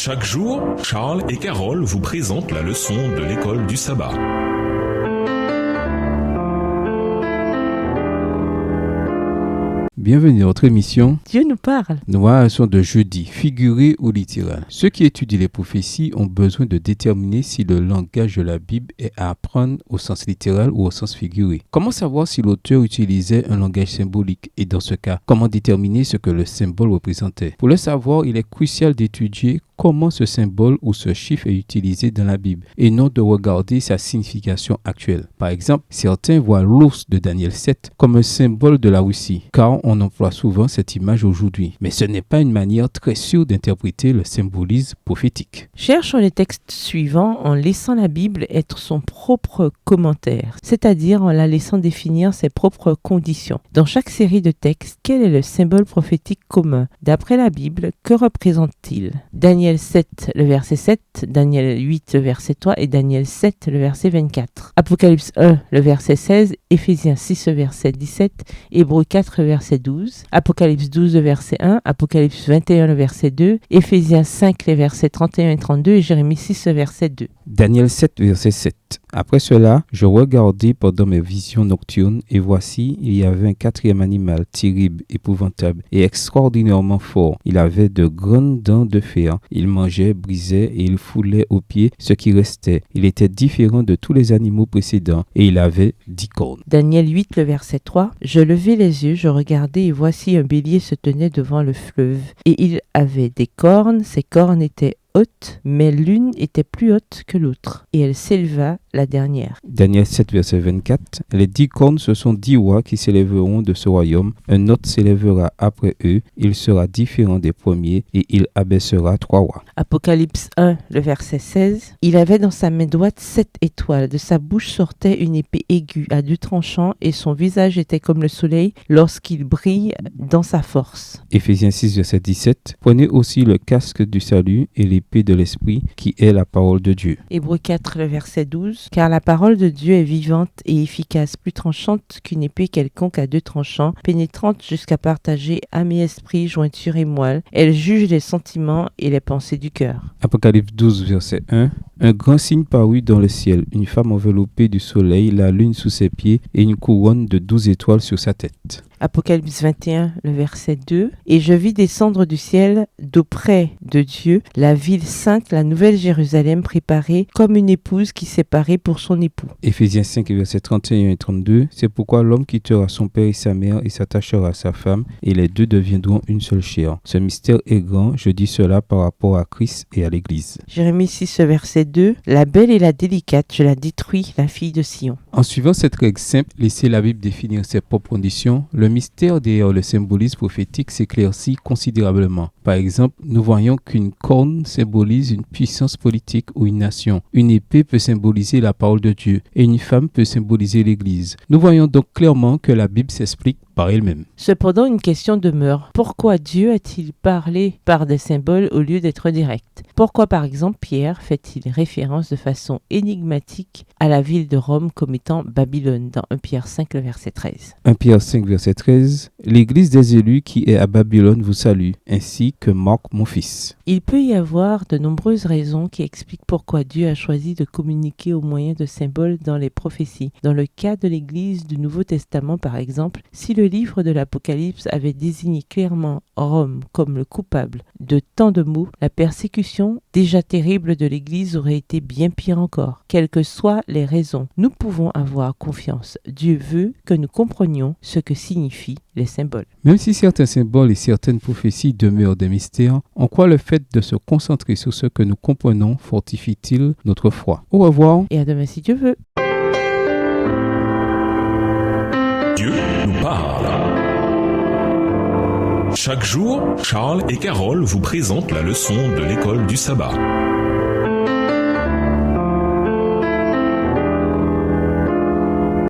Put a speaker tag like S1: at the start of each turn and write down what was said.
S1: Chaque jour, Charles et Carole vous présentent la leçon de l'école du sabbat.
S2: Bienvenue à notre émission.
S3: Dieu nous parle.
S2: Nous voyons la leçon de jeudi, figuré ou littéral. Ceux qui étudient les prophéties ont besoin de déterminer si le langage de la Bible est à apprendre au sens littéral ou au sens figuré. Comment savoir si l'auteur utilisait un langage symbolique et dans ce cas, comment déterminer ce que le symbole représentait? Pour le savoir, il est crucial d'étudier comment ce symbole ou ce chiffre est utilisé dans la Bible et non de regarder sa signification actuelle. Par exemple, certains voient l'ours de Daniel 7 comme un symbole de la Russie, car on emploie souvent cette image aujourd'hui. Mais ce n'est pas une manière très sûre d'interpréter le symbolisme prophétique.
S3: Cherchons les textes suivants en laissant la Bible être son propre commentaire, c'est-à-dire en la laissant définir ses propres conditions. Dans chaque série de textes, quel est le symbole prophétique commun? D'après la Bible, que représente-t-il? Daniel 7, le verset 7, Daniel 8, le verset 3 et Daniel 7, le verset 24. Apocalypse 1, le verset 16, Éphésiens 6, le verset 17, Hébreux 4, le verset 12, Apocalypse 12, le verset 1, Apocalypse 21, le verset 2, Éphésiens 5, les versets 31 et 32 et Jérémie 6, le verset 2.
S2: Daniel 7, verset 7. Après cela, je regardai pendant mes visions nocturnes, et voici, il y avait un quatrième animal, terrible, épouvantable et extraordinairement fort. Il avait de grandes dents de fer. Il mangeait, brisait et il foulait aux pieds ce qui restait. Il était différent de tous les animaux précédents, et il avait 10 cornes.
S3: Daniel 8, le verset 3. Je levai les yeux, je regardai, et voici un bélier se tenait devant le fleuve. Et il avait des cornes, ces cornes étaient haute, mais l'une était plus haute que l'autre, et elle s'éleva la dernière.
S2: Daniel 7, verset 24. Les 10 cornes, ce sont 10 rois qui s'élèveront de ce royaume. Un autre s'élèvera après eux. Il sera différent des premiers, et il abaissera 3 rois.
S3: Apocalypse 1, le verset 16. Il avait dans sa main droite 7 étoiles. De sa bouche sortait une épée aiguë à 2 tranchants, et son visage était comme le soleil lorsqu'il brille dans sa force.
S2: Éphésiens 6, verset 17. Prenez aussi le casque du salut et l'épée de l'esprit qui est la parole de Dieu.
S3: Hébreux 4, le verset 12. Car la parole de Dieu est vivante et efficace, plus tranchante qu'une épée quelconque à 2 tranchants, pénétrante jusqu'à partager âme et esprit, jointure et moelle. Elle juge les sentiments et les pensées du cœur.
S2: Apocalypse 12, verset 1. Un grand signe parut dans le ciel, une femme enveloppée du soleil, la lune sous ses pieds et une couronne de 12 étoiles sur sa tête.
S3: Apocalypse 21, le verset 2. Et je vis descendre du ciel, d'auprès de Dieu, la ville sainte, la nouvelle Jérusalem préparée comme une épouse qui s'est parée pour son époux.
S2: Éphésiens 5, verset 31 et 32. C'est pourquoi l'homme quittera son père et sa mère et s'attachera à sa femme, et les deux deviendront une seule chair. Ce mystère est grand, je dis cela par rapport à Christ et à l'Église.
S3: Jérémie 6, verset 2. La belle et la délicate, je la détruis, la fille de Sion.
S2: En suivant cette règle simple, laissez la Bible définir ses propres conditions, le mystère derrière le symbolisme prophétique s'éclaircit considérablement. Par exemple, nous voyons qu'une corne symbolise une puissance politique ou une nation. Une épée peut symboliser la parole de Dieu et une femme peut symboliser l'Église. Nous voyons donc clairement que la Bible s'explique par elle-même.
S3: Cependant, une question demeure. Pourquoi Dieu a-t-il parlé par des symboles au lieu d'être direct? Pourquoi, par exemple, Pierre fait-il référence de façon énigmatique à la ville de Rome comme étant Babylone dans 1 Pierre 5, le verset 13?
S2: 1 Pierre 5, verset 13. L'Église des élus qui est à Babylone vous salue, ainsi que Marc, mon fils.
S3: Il peut y avoir de nombreuses raisons qui expliquent pourquoi Dieu a choisi de communiquer au moyen de symboles dans les prophéties. Dans le cas de l'Église du Nouveau Testament, par exemple, si le livre de l'Apocalypse avait désigné clairement Rome comme le coupable de tant de maux, la persécution déjà terrible de l'Église aurait été bien pire encore. Quelles que soient les raisons, nous pouvons avoir confiance. Dieu veut que nous comprenions ce que signifient les symboles.
S2: Même si certains symboles et certaines prophéties demeurent des mystères, en quoi le fait de se concentrer sur ce que nous comprenons fortifie-t-il notre foi? Au revoir.
S3: Et à demain si Dieu veut.
S1: Dieu nous parle. Chaque jour, Charles et Carole vous présentent la leçon de l'école du sabbat.